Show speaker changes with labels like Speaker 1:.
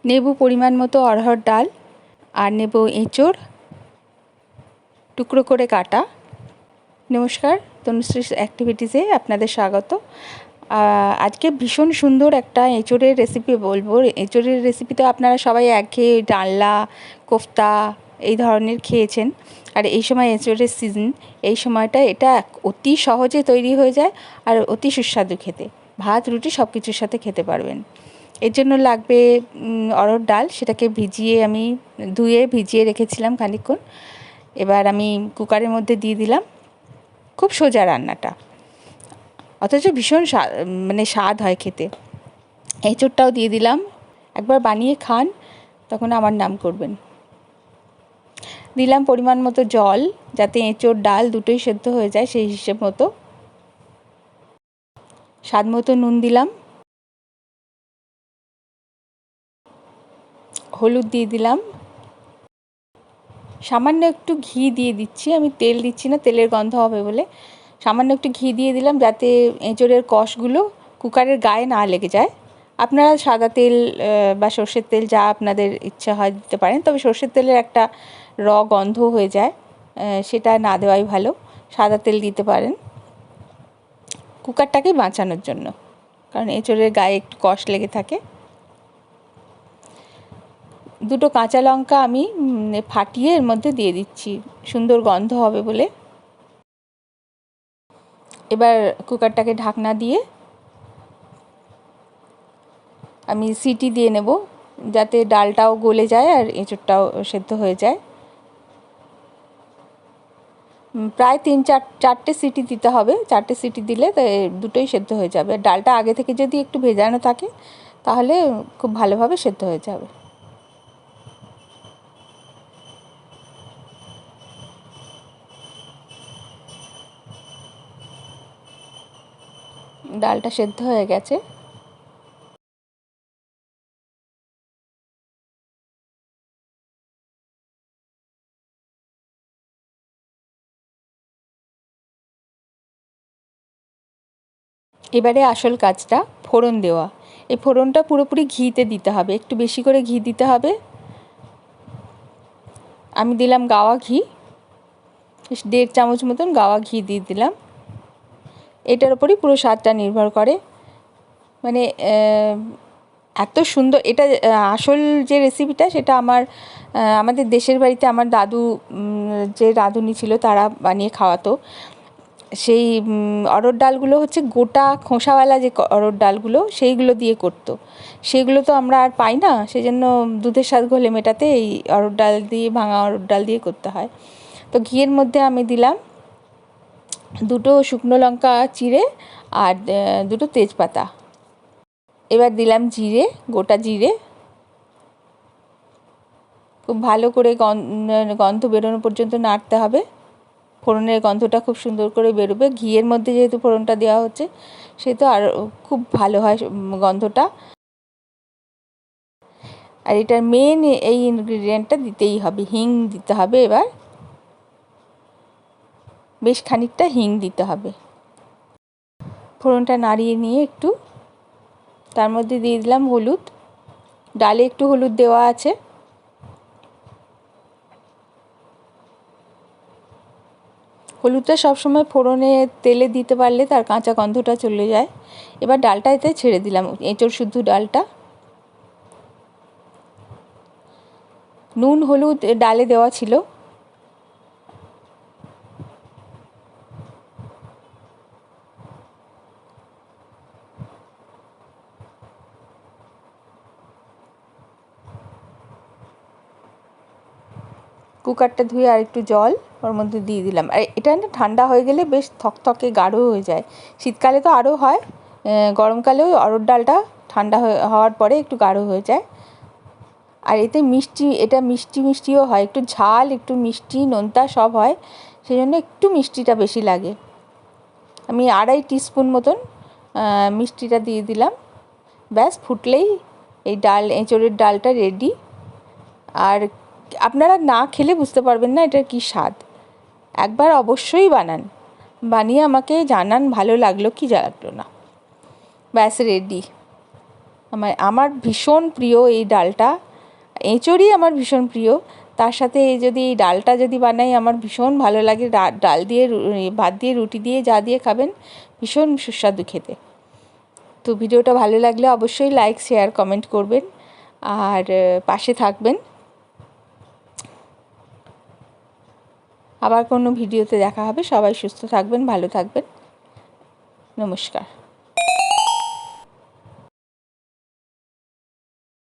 Speaker 1: নেব পরিমাণ মতো অড়হর ডাল আর নেব এঁচোড় টুকরো করে কাটা। নমস্কার, তনুশ্রী অ্যাক্টিভিটিসে আপনাদের স্বাগত। আজকে ভীষণ সুন্দর একটা এঁচোড়ের রেসিপি বলবো। এঁচোড়ের রেসিপি তো আপনারা সবাই একঘেয়ে ডালনা, কোফতা এই ধরনের খেয়েছেন। আর এই সময় এঁচোড়ের সিজন, এই সময়টা এটা অতি সহজে তৈরি হয়ে যায় আর অতি সুস্বাদু খেতে। ভাত রুটি সব কিছুর সাথে খেতে পারবেন। এর জন্য লাগবে অড়হর ডাল, সেটাকে আমি ধুয়ে ভিজিয়ে রেখেছিলাম খানিকক্ষণ। এবার আমি কুকারের মধ্যে দিয়ে দিলাম। খুব সোজা রান্নাটা, অথচ ভীষণ স্বাদ হয় খেতে। এঁচোড়টাও দিয়ে দিলাম। একবার বানিয়ে খান, তখন আমার নাম করবেন। দিলাম পরিমাণ মতো জল, যাতে এঁচোড় ডাল দুটোই সেদ্ধ হয়ে যায় সেই হিসেব মতো। স্বাদ মতো নুন দিলাম, হলুদ দিয়ে দিলাম, সামান্য একটু ঘি দিয়ে দিচ্ছি। আমি তেল দিচ্ছি না, তেলের গন্ধ হবে বলে। সামান্য একটু ঘি দিয়ে দিলাম, যাতে এঁচোড়ের কষগুলো কুকারের গায়ে না লেগে যায়। আপনারা সাদা তেল বা সর্ষের তেল, যা আপনাদের ইচ্ছা হয় দিতে পারেন, তবে সর্ষের তেলের একটা গন্ধ হয়ে যায়, সেটা না দেওয়াই ভালো। সাদা তেল দিতে পারেন কুকারটাকে বাঁচানোর জন্য, কারণ এঁচোড়ের গায়ে একটু কষ লেগে থাকে। দুটো কাঁচা লঙ্কা আমি ফাটিয়ে এর মধ্যে দিয়ে দিচ্ছি, সুন্দর গন্ধ হবে বলে। এবার কুকারটাকে ঢাকনা দিয়ে আমি সিটি দিয়ে নেব, যাতে ডালটাও গলে যায় আর এঁচোড়টাও সেদ্ধ হয়ে যায়। প্রায় চারটে সিটি দিতে হবে। 4টে সিটি দিলে দুটোই সেদ্ধ হয়ে যাবে। ডালটা আগে থেকে যদি একটু ভেজানো থাকে, তাহলে খুব ভালোভাবে সেদ্ধ হয়ে যাবে। ডালটা সেদ্ধ হয়ে গেছে। এবারে আসল কাজটা, ফোড়ন দেওয়া। এই ফোড়নটা পুরোপুরি ঘিতে দিতে হবে, একটু বেশি করে ঘি দিতে হবে। আমি দিলাম গাওয়া ঘি, 1.5 চামচ মতন গাওয়া ঘি দিয়ে দিলাম। এটার ওপরই পুরো স্বাদটা নির্ভর করে। মানে এত সুন্দর এটা। আসল যে রেসিপিটা, সেটা আমাদের দেশের বাড়িতে আমার দাদু, যে রাঁধুনি ছিল, তারা বানিয়ে খাওয়াতো। সেই অড়হর ডালগুলো হচ্ছে গোটা খোসাওয়ালা যে অড়হর ডালগুলো, সেইগুলো দিয়ে করতো। সেগুলো তো আমরা আর পাই না, সেজন্য দুধের স্বাদ ঘোলে মেটাতে এই অড়হর ডাল দিয়ে, ভাঙা অড়হর ডাল দিয়ে করতে হয়। তো ঘিয়ের মধ্যে আমি দিলাম 2টো শুকনো লঙ্কা চিড়ে আর 2টো তেজপাতা। এবার দিলাম জিরে, গোটা জিরে। খুব ভালো করে গন্ধ বেরোনো পর্যন্ত নাড়তে হবে। ফোড়নের গন্ধটা খুব সুন্দর করে বেরোবে। ঘিয়ের মধ্যে যেহেতু ফোড়নটা দেওয়া হচ্ছে, সেহেতু আর খুব ভালো হয় গন্ধটা। আর এটার মেন এই ইনগ্রিডিয়েন্টটা দিতেই হবে, হিং দিতে হবে। এবার বেশ খানিকটা হিং দিতে হবে। ফোড়নটা নাড়িয়ে নিয়ে একটু, তার মধ্যে দিয়ে দিলাম হলুদ। ডালে একটু হলুদ দেওয়া আছে। হলুদটা সবসময় ফোড়নে তেলে দিতে পারলে তার কাঁচা গন্ধটা চলে যায়। এবার ডালটা এতে ছেড়ে দিলাম, এঁচোড় শুদ্ধ ডালটা। নুন হলুদ ডালে দেওয়া ছিল। কুকারটা ধুয়ে আর একটু জল ওর মধ্যে দিয়ে দিলাম। আর এটা না ঠান্ডা হয়ে গেলে বেশ থকথকে গাঢ় হয়ে যায়। শীতকালে তো আরও হয়, গরমকালেও অড়হর ডালটা ঠান্ডা হওয়ার পরে একটু গাঢ় হয়ে যায়। আর এতে এটা মিষ্টিও হয়, একটু ঝাল, একটু মিষ্টি, নোনতা সব হয়, সেই জন্য একটু মিষ্টিটা বেশি লাগে। আমি 2.5 টিস্পুন মতন মিষ্টিটা দিয়ে দিলাম। ব্যাস, ফুটলেই এই এঁচোড়ের ডালটা রেডি। আর আপনারা না খেলে বুঝতে পারবেন না এটার কী স্বাদ। একবার অবশ্যই বানিয়ে আমাকে জানান ভালো লাগলো কি লাগলো না। ব্যাস, রেডি। আমার ভীষণ প্রিয় এই ডালটা, এঁচোড়ই আমার ভীষণ প্রিয়। তার সাথে যদি এই ডালটা যদি বানাই আমার ভীষণ ভালো লাগে। ডাল দিয়ে ভাত দিয়ে রুটি দিয়ে যা দিয়ে খাবেন ভীষণ সুস্বাদু খেতে। তো ভিডিওটা ভালো লাগলে অবশ্যই লাইক শেয়ার কমেন্ট করবেন আর পাশে থাকবেন। আবার কোনো ভিডিওতে দেখা হবে। সবাই সুস্থ থাকবেন, ভালো থাকবেন। নমস্কার।